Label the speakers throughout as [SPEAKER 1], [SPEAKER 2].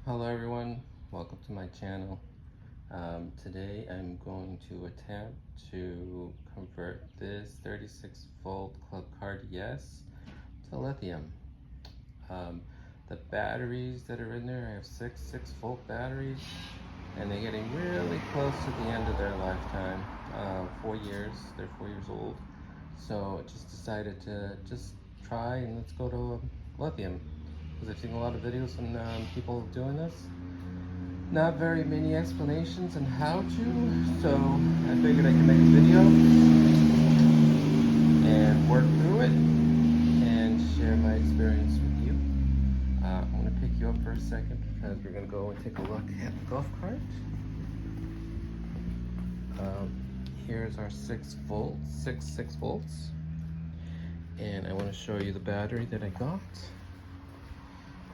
[SPEAKER 1] Hello everyone, welcome to my channel. Today I'm going to attempt to convert this 36 volt Club Card Yes to lithium. The batteries that are in there, I have six 6-volt batteries, and they're getting really close to the end of their lifetime. 4 years, they're 4 years old. So I just decided to just try and let's go to lithium, because I've seen a lot of videos on people doing this. Not very many explanations on how to, so I figured I could make a video and work through it and share my experience with you. I'm going to pick you up for a second because we're going to go and take a look at the golf cart. Here's our 6 volts, and I want to show you the battery that I got.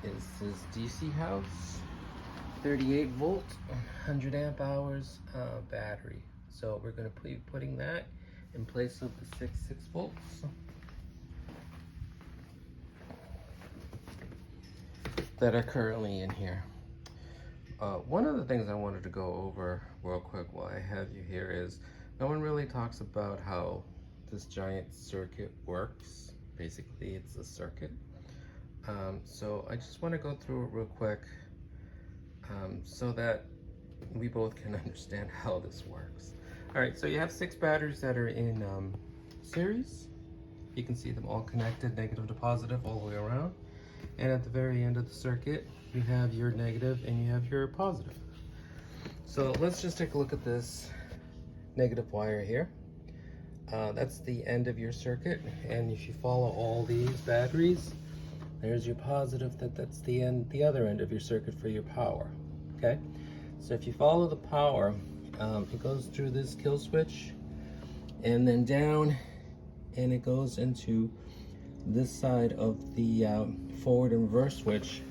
[SPEAKER 1] This is DCHouse 38 volt 100 amp hours battery. So we're going to be putting that in place of the 6 volts that are currently in here. One of the things I wanted to go over real quick while I have you here is no one really talks about how this giant circuit works. Basically, it's a circuit. So I just want to go through it real quick so that we both can understand how this works. All right, so you have 6 batteries that are in series. You can see them all connected, negative to positive, all the way around. And at the very end of the circuit, you have your negative and you have your positive. So let's just take a look at this negative wire here. That's the end of your circuit, and if you follow all these batteries, there's your positive, that's the end, the other end of your circuit for your power. Okay, so if you follow the power, it goes through this kill switch and then down, and it goes into this side of the forward and reverse switch.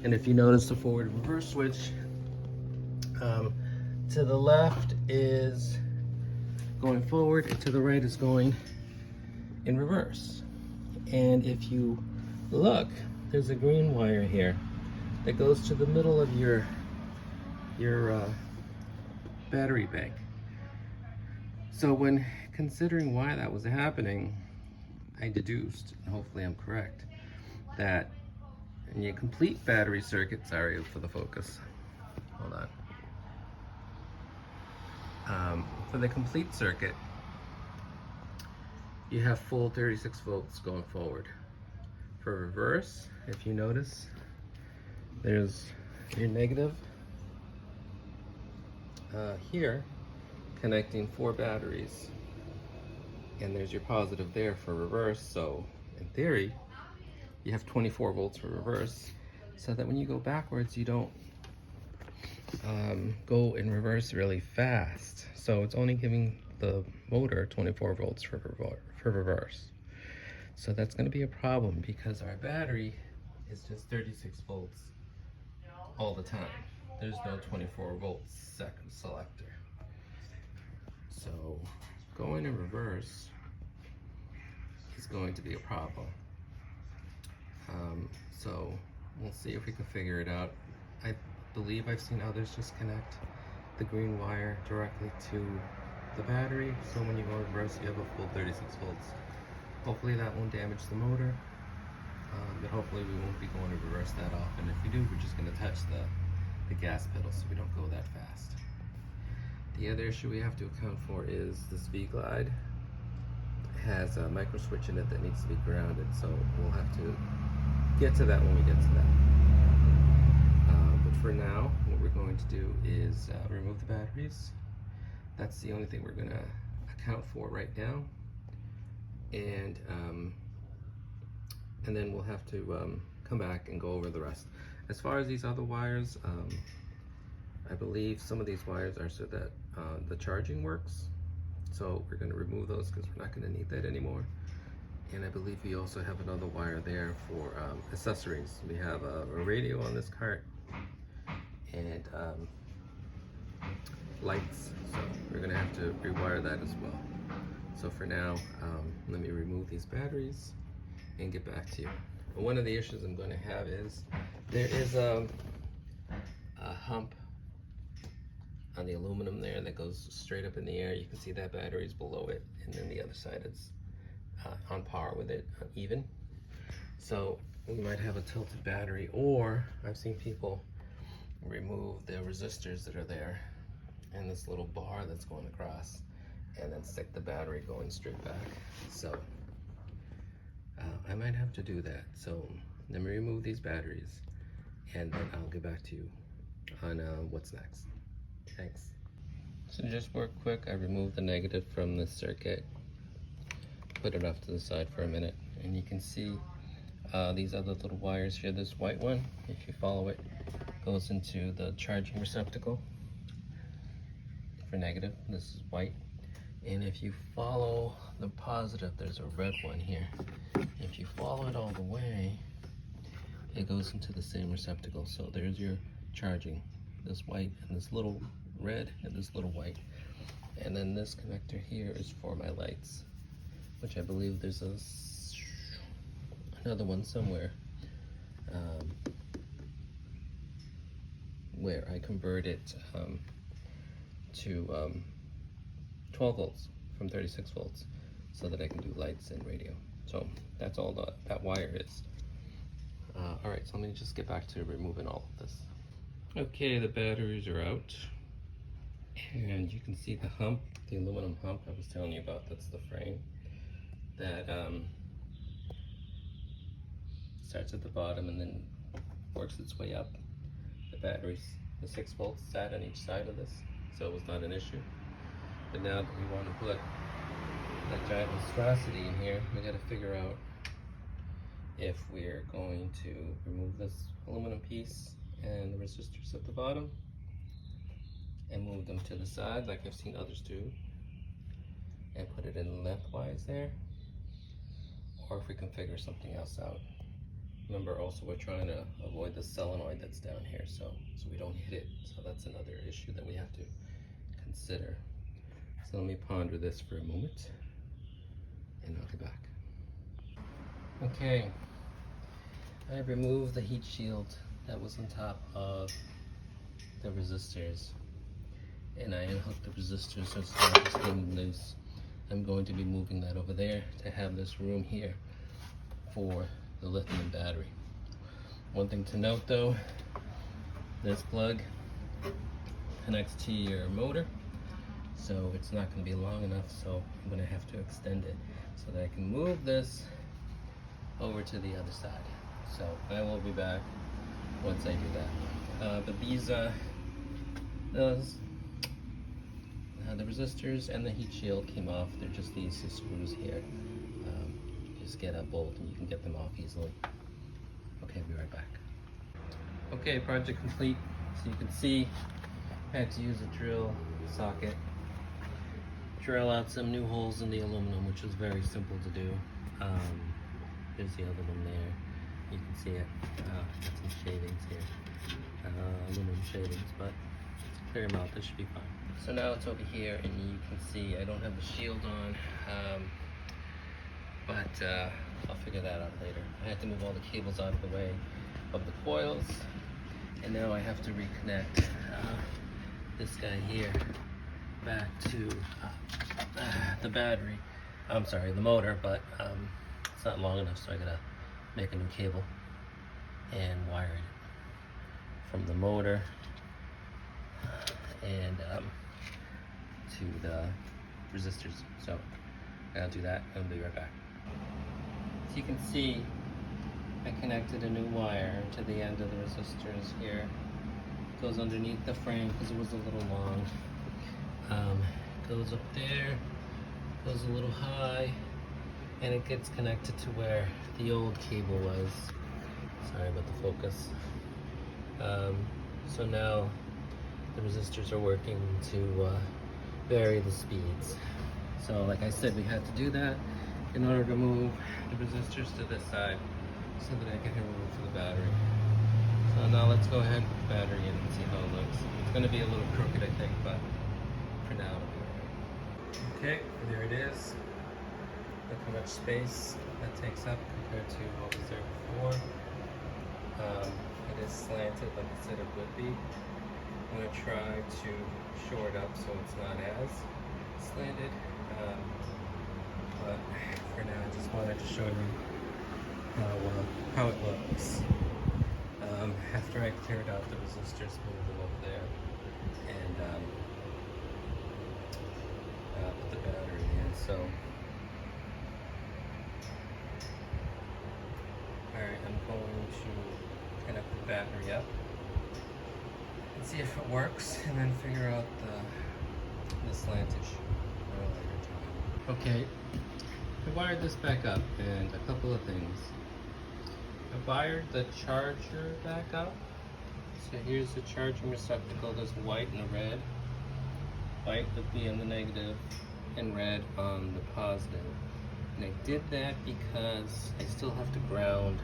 [SPEAKER 1] And if you notice, the forward and reverse switch to the left is going forward and to the right is going in reverse. And if you look, there's a green wire here that goes to the middle of your battery bank. So when considering why that was happening, I deduced, and hopefully I'm correct, that in your complete battery circuit, sorry for the focus, hold on. For the complete circuit, you have full 36 volts going forward. For reverse, if you notice, there's your negative here connecting 4 batteries, and there's your positive there for reverse. So in theory, you have 24 volts for reverse, so that when you go backwards, you don't go in reverse really fast. So it's only giving the motor 24 volts for reverse. So that's going to be a problem because our battery is just 36 volts all the time. There's no 24 volt second selector. So going in reverse is going to be a problem. So we'll see if we can figure it out. I believe I've seen others just connect the green wire directly to the battery. So when you go in reverse, you have a full 36 volts. Hopefully that won't damage the motor, but hopefully we won't be going to reverse that often. If we do, we're just going to touch the gas pedal so we don't go that fast. The other issue we have to account for is this vglide has a micro switch in it that needs to be grounded, so we'll have to get to that when we get to that. But for now, what we're going to do is remove the batteries. That's the only thing we're going to account for right now. And then we'll have to come back and go over the rest. As far as these other wires, I believe some of these wires are so that the charging works. So we're going to remove those because we're not going to need that anymore. And I believe we also have another wire there for accessories. We have a radio on this cart and lights. So we're going to have to rewire that as well. So for now, let me remove these batteries and get back to you. But one of the issues I'm going to have is there is hump on the aluminum there that goes straight up in the air. You can see that battery is below it, and then the other side is on par with it, even. So we might have a tilted battery, or I've seen people remove the resistors that are there and this little bar that's going across, and then stick the battery going straight back. So I might have to do that. So let me remove these batteries, and then I'll get back to you on what's next. Thanks. So just real quick, I removed the negative from the circuit, put it off to the side for a minute, and you can see these other little wires here. This white one, if you follow it, goes into the charging receptacle for negative. This is white. And if you follow the positive, there's a red one here. If you follow it all the way, it goes into the same receptacle. So there's your charging, this white and this little red and this little white. And then this connector here is for my lights, which I believe there's another one somewhere where I convert it to 12 volts from 36 volts so that I can do lights and radio. So that's all that wire is. All right, so let me just get back to removing all of this. Okay, the batteries are out, and you can see the hump, the aluminum hump I was telling you about. That's the frame that starts at the bottom and then works its way up. The batteries, the 6 volts sat on each side of this, so it was not an issue. But now that we want to put that giant monstrosity in here, we got to figure out if we're going to remove this aluminum piece and the resistors at the bottom and move them to the side like I've seen others do, and put it in lengthwise there, or if we can figure something else out. Remember, also we're trying to avoid the solenoid that's down here, so we don't hit it. So that's another issue that we have to consider. So let me ponder this for a moment, and I'll get back. Okay, I removed the heat shield that was on top of the resistors, and I unhooked the resistors so it's not just hanging loose. I'm going to be moving that over there to have this room here for the lithium battery. One thing to note though, this plug connects to your motor, so it's not going to be long enough, so I'm going to have to extend it so that I can move this over to the other side. So I will be back once I do that. But these the resistors and the heat shield came off. They're just these screws here. Just get a bolt and you can get them off easily. Okay, be right back. Okay, project complete. So you can see I had to use a drill socket, drill out some new holes in the aluminum, which was very simple to do. There's the other one there. You can see it. Got some shavings here, aluminum shavings, but clear them out. This should be fine. So now it's over here, and you can see I don't have the shield on, but I'll figure that out later. I had to move all the cables out of the way of the coils, and now I have to reconnect this guy here back to the battery. I'm sorry, the motor, but it's not long enough, so I gotta make a new cable and wire it from the motor and to the resistors. So I'll do that and I'll be right back. As you can see, I connected a new wire to the end of the resistors here. It goes underneath the frame because it was a little long. Goes up there, goes a little high, and it gets connected to where the old cable was. Sorry about the focus. So now the resistors are working to vary the speeds. So like I said, we had to do that in order to move the resistors to this side so that I can have room for the battery. So now let's go ahead and put the battery in and see how it looks. It's going to be a little crooked, I think, but for now it'll be alright. Okay, there it is. Look how much space that takes up compared to what was there before. It is slanted like I said it would be. I'm going to try to shore it up so it's not as slanted. But for now, I just wanted to show you how it looks. After I cleared out the resistors, moved them over there, and put the battery in. So, alright, I'm going to connect the battery up and see if it works, and then figure out the slantage at a later time. Okay, I wired this back up, and a couple of things. I wired the charger back up. So here's the charging receptacle. There's white and a red. White would be on the negative and red on the positive. And I did that because I still have to ground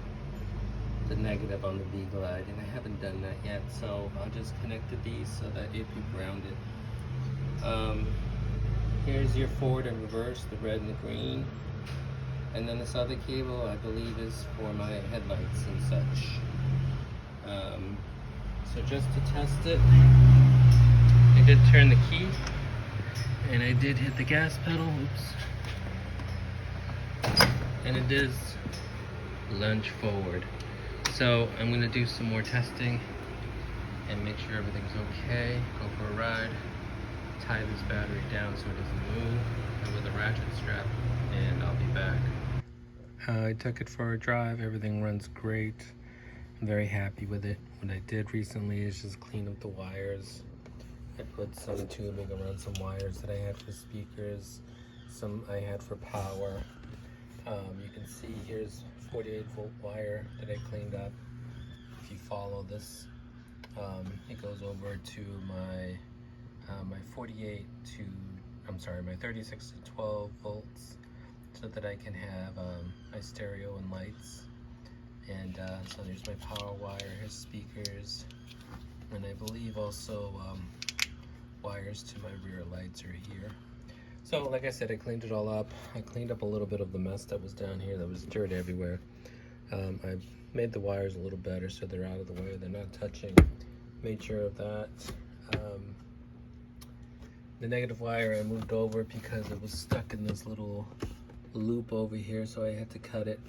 [SPEAKER 1] the negative on the vglide, and I haven't done that yet. So I'll just connect these so that it be grounded. Here's your forward and reverse, the red and the green. And then this other cable, I believe, is for my headlights and such. So just to test it, I did turn the key, and I did hit the gas pedal, oops. And it does lunge forward. So I'm gonna do some more testing and make sure everything's okay. Go for a ride, tie this battery down so it doesn't move, and with a ratchet strap, and I'll be back. I took it for a drive. Everything runs great. I'm very happy with it. What I did recently is just clean up the wires. I put some tubing around some wires that I had for speakers, some I had for power. You can see here's 48-volt wire that I cleaned up. If you follow this, it goes over to my my 36 to 12 volts, so that I can have my stereo and lights. And so there's my power wire, his speakers, and I believe also wires to my rear lights are here. So like I said, I cleaned it all up. I cleaned up a little bit of the mess that was down here. There was dirt everywhere. I made the wires a little better so they're out of the way, they're not touching. Made sure of that. The negative wire I moved over because it was stuck in this little loop over here, so I had to cut it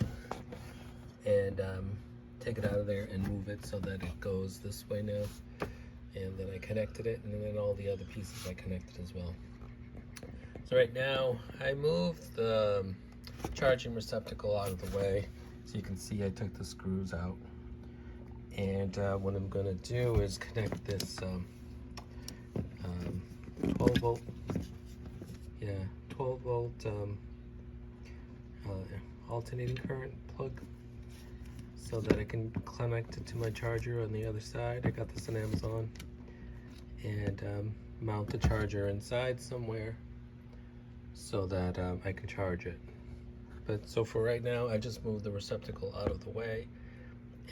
[SPEAKER 1] and take it out of there and move it so that it goes this way now. And then I connected it, and then all the other pieces I connected as well. So right now I moved the charging receptacle out of the way, so you can see I took the screws out. And what I'm gonna do is connect this 12 volt, 12 volt alternating current plug, so that I can connect it to my charger on the other side. I got this on Amazon. And mount the charger inside somewhere so that I can charge it. But so for right now, I just moved the receptacle out of the way,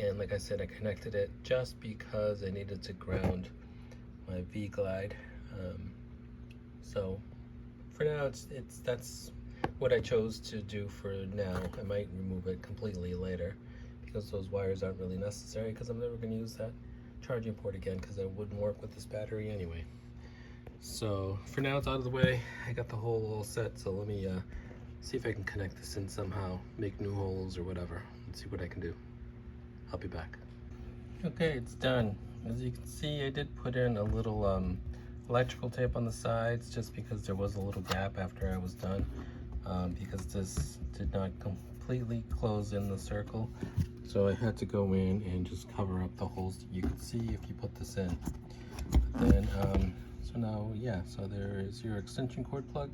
[SPEAKER 1] and like I said, I connected it just because I needed to ground my vglide. So for now, that's what I chose to do for now. I might remove it completely later because those wires aren't really necessary, because I'm never going to use that charging port again, because it wouldn't work with this battery anyway. So for now, it's out of the way. I got the hole all set, so let me see if I can connect this in somehow, make new holes or whatever. Let's see what I can do. I'll be back. Okay, it's done. As you can see, I did put in a little electrical tape on the sides just because there was a little gap after I was done, because this did not completely close in the circle. So I had to go in and just cover up the holes that you could see if you put this in. But then, so now, yeah, so there is your extension cord plug.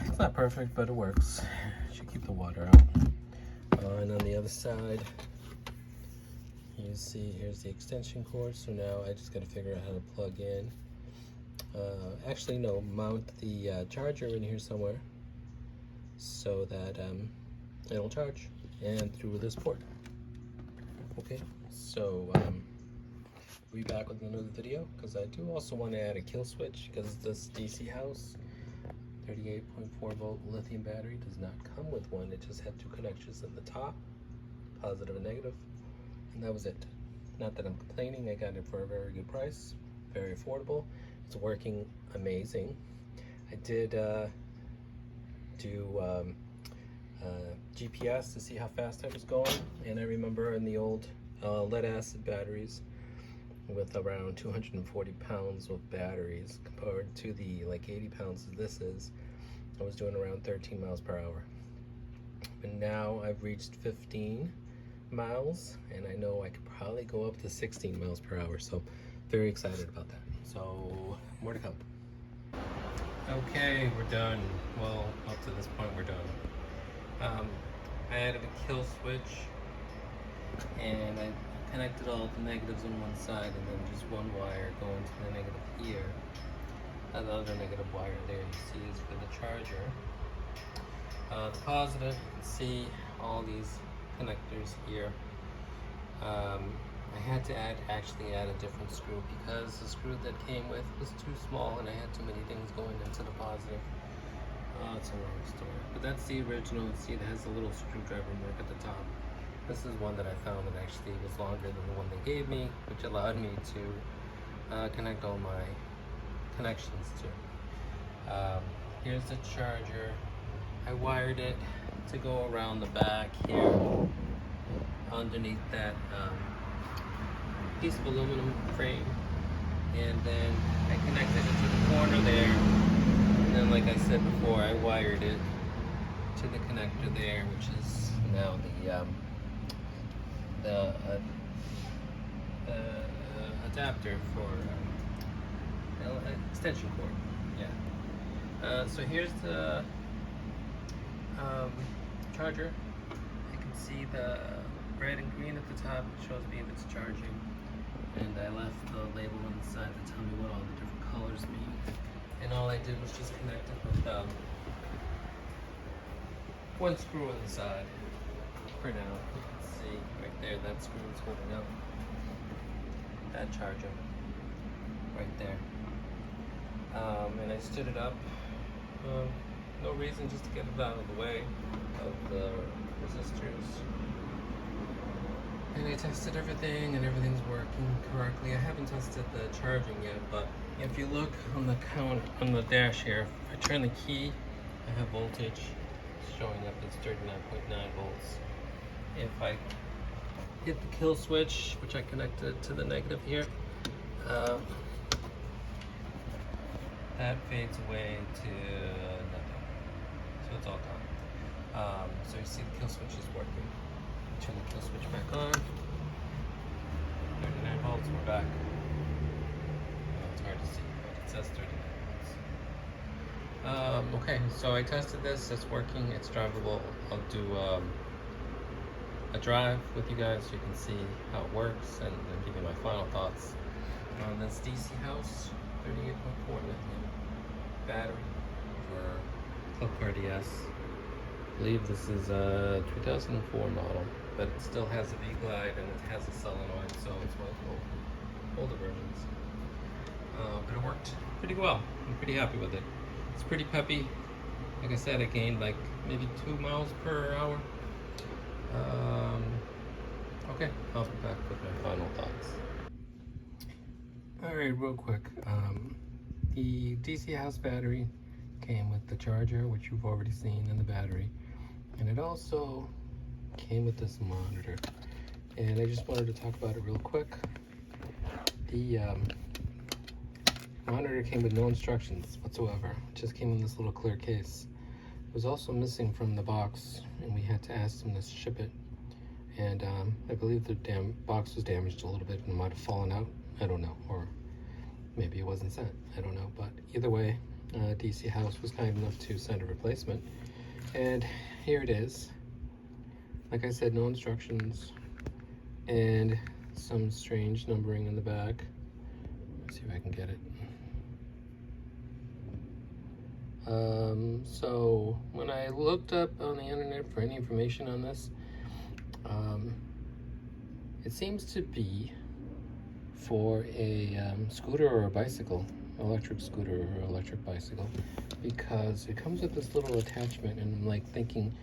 [SPEAKER 1] It's not perfect, but it works. Should keep the water out. And on the other side, you see here's the extension cord. So now I just got to figure out how to plug in. Actually, no, mount the charger in here somewhere so that it'll charge, and through this port. Okay, so we'll be back with another video, because I do also want to add a kill switch, because this DCHouse 38.4 volt lithium battery does not come with one. It just had two connections in the top, positive and negative, and that was it. Not that I'm complaining, I got it for a very good price, very affordable. It's working amazing. I did do GPS to see how fast I was going, and I remember in the old lead acid batteries with around 240 pounds of batteries compared to the like 80 pounds as this is, I was doing around 13 miles per hour. But now I've reached 15 miles, and I know I could probably go up to 16 miles per hour, so very excited about that. So more to come. Okay, we're done. Well, up to this point we're done. I added a kill switch, and I connected all the negatives on one side and then just one wire going to the negative here. And the other negative wire there you see is for the charger. The positive, you can see all these connectors here. I had to actually add a different screw because the screw that came with was too small and I had too many things going into the positive. It's a long story, but that's the original. See, it has a little screwdriver mark at the top. This is one that I found that actually was longer than the one they gave me, which allowed me to connect all my connections to. Here's the charger. I wired it to go around the back here underneath that piece of aluminum frame, and then I connected it to the corner there, and then like I said before, I wired it to the connector there, which is now the adapter for extension cord. Yeah. So here's the charger. You can see the red and green at the top. It shows me if it's charging. And I left the label on the side to tell me what all the different colors mean. And all I did was just connect it with one screw on the side. For now, you can see right there, that screw is holding up that charger right there. And I stood it up. No reason, just to get it out of the way of the resistors. And I tested everything, and everything's working correctly. I haven't tested the charging yet, but if you look on the count on the dash here, if I turn the key, I have voltage showing up as 39.9 volts. If I hit the kill switch, which I connected to the negative here, that fades away to nothing. So it's all gone. So you see the kill switch is working. Turn the kill switch back on. 39 volts, we're back. Well, it's hard to see, but it says 39 volts. Okay, so I tested this, it's working, it's drivable. I'll do a drive with you guys so you can see how it works and then give you my final thoughts on this DCHouse 38.4 lithium battery for Club Car DS. I believe this is a 2004 model, but it still has a vglide and it has a solenoid, so it's one of the older versions. But it worked pretty well. I'm pretty happy with it. It's pretty peppy. Like I said, I gained like maybe 2 miles per hour. Okay, I'll be back with my final thoughts. Alright, real quick. The DCHouse battery came with the charger, which you've already seen in the battery. And it also came with this monitor. And I just wanted to talk about it real quick. The monitor came with no instructions whatsoever. It just came in this little clear case. It was also missing from the box, and we had to ask them to ship it. And I believe the box was damaged a little bit and might have fallen out. I don't know, or maybe it wasn't sent. I don't know, but either way, DCHouse was kind enough to send a replacement. And here it is. Like I said, no instructions and some strange numbering in the back. Let's see if I can get it. So when I looked up on the internet for any information on this, it seems to be for a scooter or a bicycle, electric scooter or electric bicycle, because it comes with this little attachment, and I'm like thinking,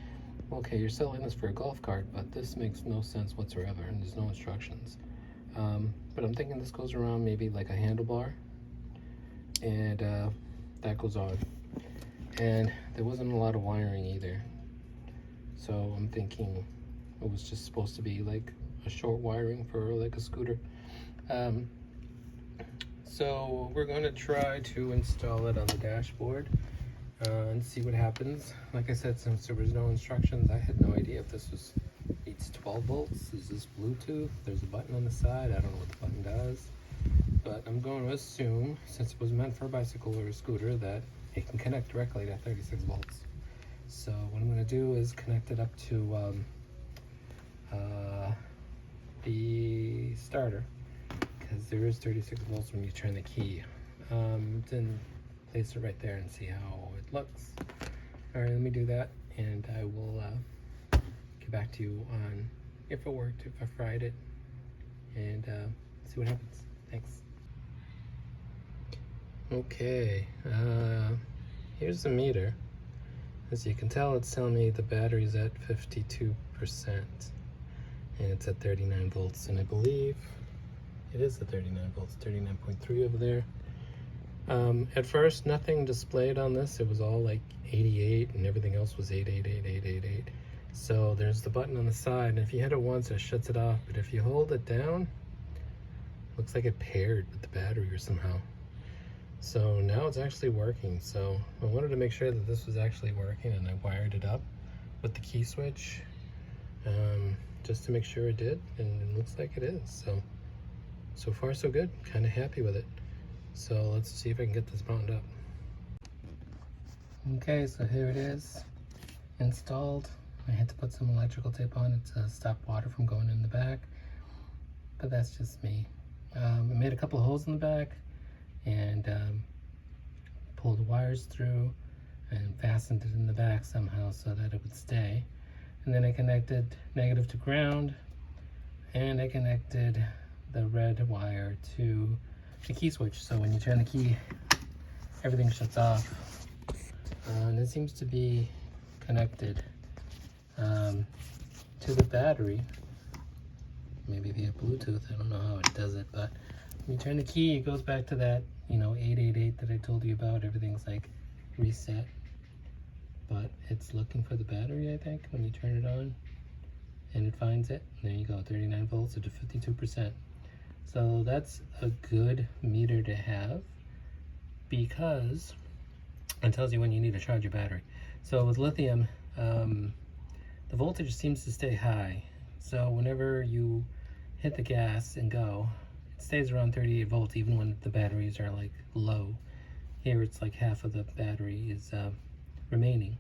[SPEAKER 1] okay, you're selling this for a golf cart, but this makes no sense whatsoever, and there's no instructions. But I'm thinking this goes around maybe like a handlebar, and that goes on. And there wasn't a lot of wiring either, so I'm thinking it was just supposed to be like a short wiring for like a scooter. So we're going to try to install it on the dashboard and see what happens. Like I said, since there was no instructions, I had no idea if this was needs 12 volts. Is this Bluetooth? There's a button on the side. I don't know what the button does, but I'm going to assume, since it was meant for a bicycle or a scooter, that it can connect directly to 36 volts. So what I'm going to do is connect it up to the starter, because there is 36 volts when you turn the key. Then place it right there and see how it looks. All right, let me do that, and I will get back to you on if it worked, if I fried it, and see what happens. Thanks. Okay, here's the meter. As you can tell, it's telling me the battery's at 52%, and it's at 39 volts, and I believe it is at 39 volts, 39.3 over there. At first, nothing displayed on this. It was all like 88, and everything else was 8888888. So there's the button on the side, and if you hit it once, it shuts it off. But if you hold it down, looks like it paired with the battery or somehow. So now it's actually working. So I wanted to make sure that this was actually working, and I wired it up with the key switch just to make sure it did, and it looks like it is. So far so good. Kind of happy with it. So let's see if I can get this mounted up. Okay, so here it is, installed. I had to put some electrical tape on it to stop water from going in the back, but that's just me. I made a couple of holes in the back and pulled the wires through and fastened it in the back somehow so that it would stay. And then I connected negative to ground, and I connected the red wire to the key switch. So when you turn the key, everything shuts off. And it seems to be connected to the battery, maybe via Bluetooth. I don't know how it does it, but when you turn the key, it goes back to that, 888 that I told you about. Everything's like reset, but it's looking for the battery, I think, when you turn it on, and it finds it. There you go, 39 volts to 52%. So that's a good meter to have, because it tells you when you need to charge your battery. So with lithium, the voltage seems to stay high. So whenever you hit the gas and go, it stays around 38 volts even when the batteries are like low. Here it's like half of the battery is remaining,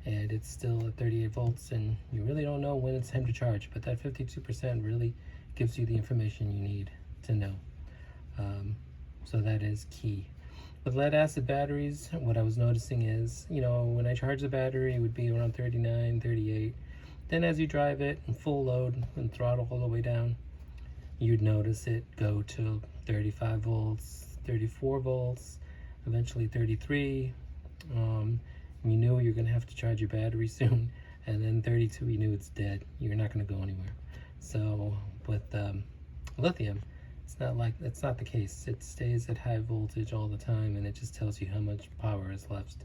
[SPEAKER 1] and it's still at 38 volts, and you really don't know when it's time to charge, but that 52% really gives you the information you need to know. So that is key. With lead acid batteries, what I was noticing is, when I charge the battery, it would be around 39, 38. Then as you drive it in full load and throttle all the way down, you'd notice it go to 35 volts, 34 volts, eventually 33. You knew you're going to have to charge your battery soon, and then 32, you knew it's dead. You're not going to go anywhere. So with lithium, it's not the case. It stays at high voltage all the time, and it just tells you how much power is left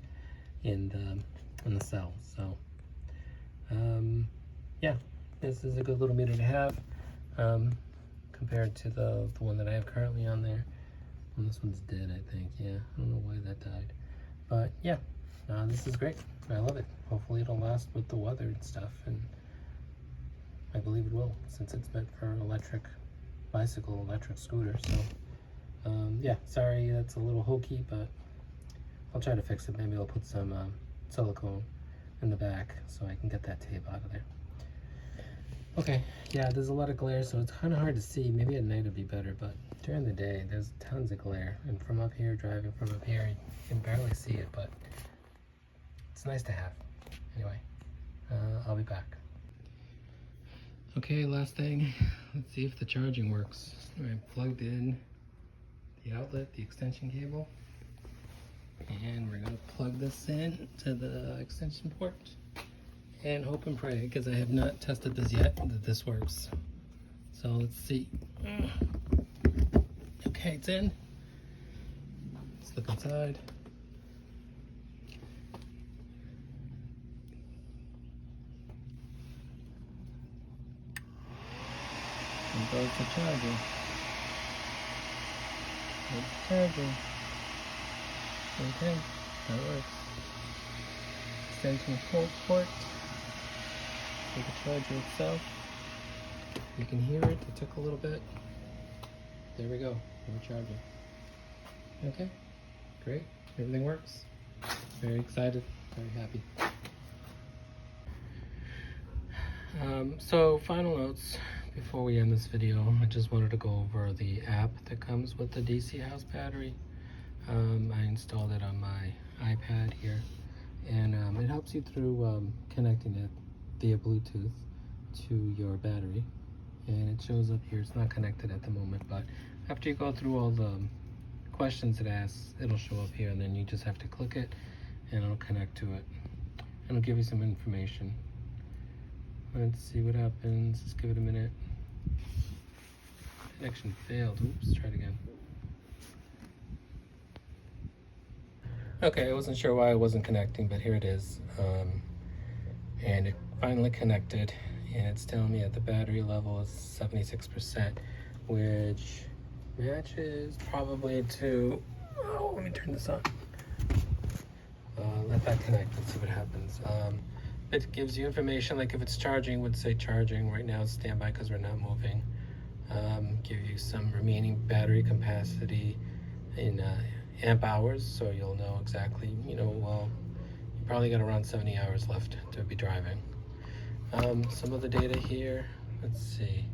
[SPEAKER 1] in the cell. So yeah, this is a good little meter to have compared to the one that I have currently on there. Well, this one's dead, I think. Yeah, I don't know why that died, but yeah, this is great. I love it. Hopefully it'll last with the weather and stuff, and I believe it will, since it's meant for electric bicycle, electric scooter. So yeah, sorry that's a little hokey, but I'll try to fix it. Maybe I'll put some silicone in the back so I can get that tape out of there. Okay, yeah, there's a lot of glare, so it's kind of hard to see. Maybe at night it'd be better, but during the day there's tons of glare, and from up here, driving from up here, you can barely see it, but it's nice to have. Anyway, I'll be back. Okay, last thing, let's see if the charging works. I plugged in the outlet, the extension cable, and we're gonna plug this in to the extension port and hope and pray, because I have not tested this yet, that this works. So let's see. Okay, it's in. Let's look inside. And goes the charger. There's the charger. Okay, that works. Extension port for the charger itself. You can hear it. It took a little bit. There we go. We're charging. Okay, great. Everything works. Very excited. Very happy. So final notes before we end this video. I just wanted to go over the app that comes with the DCHouse battery. I installed it on my iPad here, and it helps you through connecting it via Bluetooth to your battery. And it shows up here. It's not connected at the moment, but after you go through all the questions it asks, it'll show up here, and then you just have to click it and it'll connect to it. And it'll give you some information. Let's see what happens. Let's give it a minute. Connection failed. Oops, try it again. Okay, I wasn't sure why it wasn't connecting, but here it is. And it finally connected, and it's telling me that the battery level is 76%, which matches probably to, oh, let me turn this on. Let that connect and see what happens. It gives you information, like if it's charging, it would say charging. Right now it's standby because we're not moving. Give you some remaining battery capacity in amp hours, so you'll know exactly, well, you probably got around 70 hours left to be driving. Some of the data here, let's see.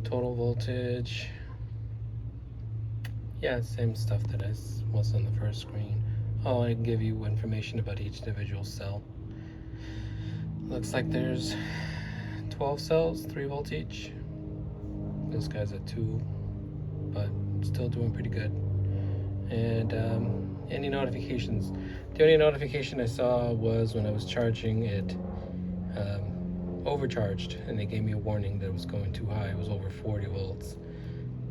[SPEAKER 1] Total voltage. Yeah, same stuff that was on the first screen. Oh, I can give you information about each individual cell. Looks like there's 12 cells, 3 volts each. This guy's at 2, but still doing pretty good. And any notifications? The only notification I saw was when I was charging it, overcharged, and they gave me a warning that it was going too high. It was over 40 volts,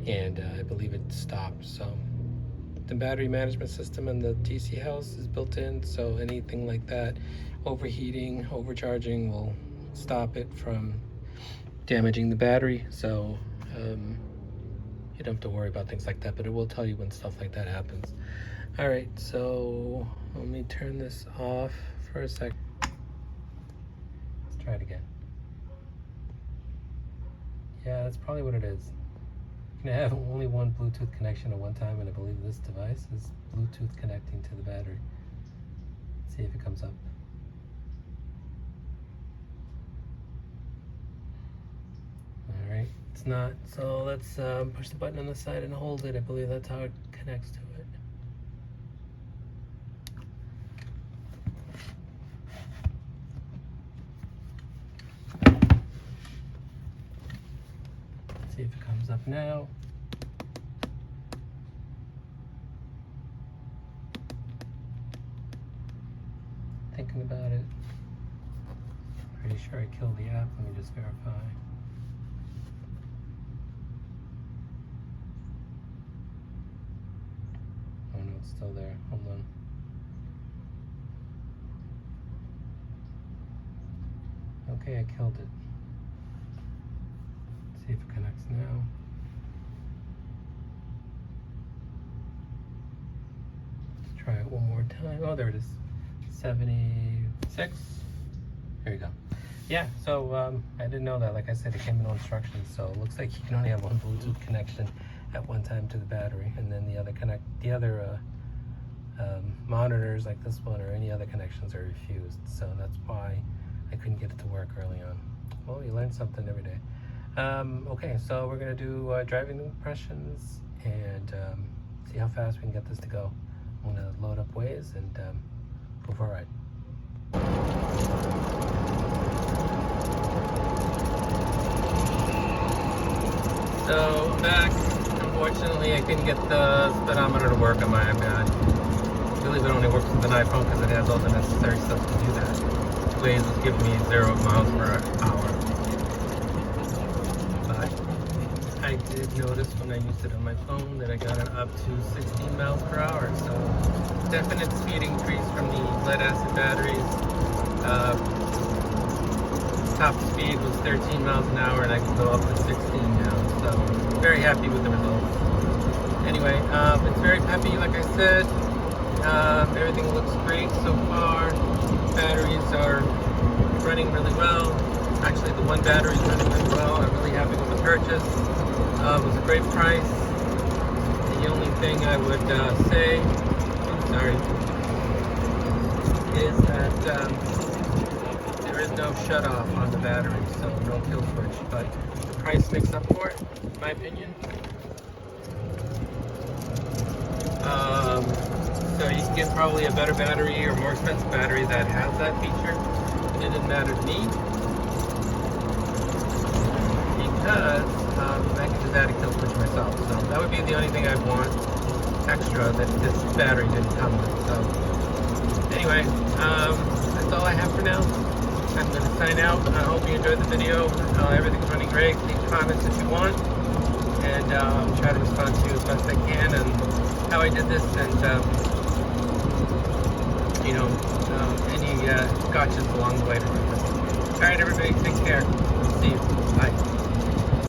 [SPEAKER 1] and I believe it stopped. So the battery management system in the DCHouse is built in, so anything like that, overheating, overcharging, will stop it from damaging the battery. So you don't have to worry about things like that, but it will tell you when stuff like that happens. All right, so let me turn this off for a sec. Let's try it again. Yeah, that's probably what it is. You can have only one Bluetooth connection at one time, and I believe this device is Bluetooth connecting to the battery. Let's see if it comes up. All right, it's not. So let's push the button on the side and hold it. I believe that's how it connects to it. See if it comes up now. Thinking about it. Pretty sure I killed the app. Let me just verify. Oh no, it's still there. Hold on. Okay, I killed it. See if it connects now. Let's try it one more time. Oh, there it is. 76. There you go. Yeah, so I didn't know that. Like I said, it came in no instructions, so it looks like you can only have one Bluetooth connection at one time to the battery, and then the other monitors like this one or any other connections are refused. So that's why I couldn't get it to work early on. Well, you learn something every day. Okay, so we're gonna do driving impressions and see how fast we can get this to go. I'm gonna load up Waze and go for a ride. So I'm back. Unfortunately, I couldn't get the speedometer to work on my iPad. I believe it only works with an iPhone because it has all the necessary stuff to do that. Waze is giving me 0 miles per hour. Bye. I did notice when I used it on my phone that I got it up to 16 miles per hour. So definite speed increase from the lead acid batteries. Top speed was 13 miles an hour, and I can go up to 16 now. So very happy with the results. Anyway, it's very peppy, like I said. Everything looks great so far. Batteries are running really well. Actually, the one battery is running really well. I'm really happy with the purchase. It was a great price. The only thing I would say, is that there is no shut off on the battery, so no kill switch. But the price makes up for it, in my opinion. So you can get probably a better battery or more expensive battery that has that feature. It didn't matter to me because I can just add a kill switch myself. So that would be the only thing I'd want extra that this battery didn't come with. So anyway, that's all I have for now. I'm going to sign out. I hope you enjoyed the video. Everything's running great. Leave comments if you want, and I'll try to respond to you as best I can and how I did this, and any gotchas along the way to do this. All right, everybody, take care. See you. Bye.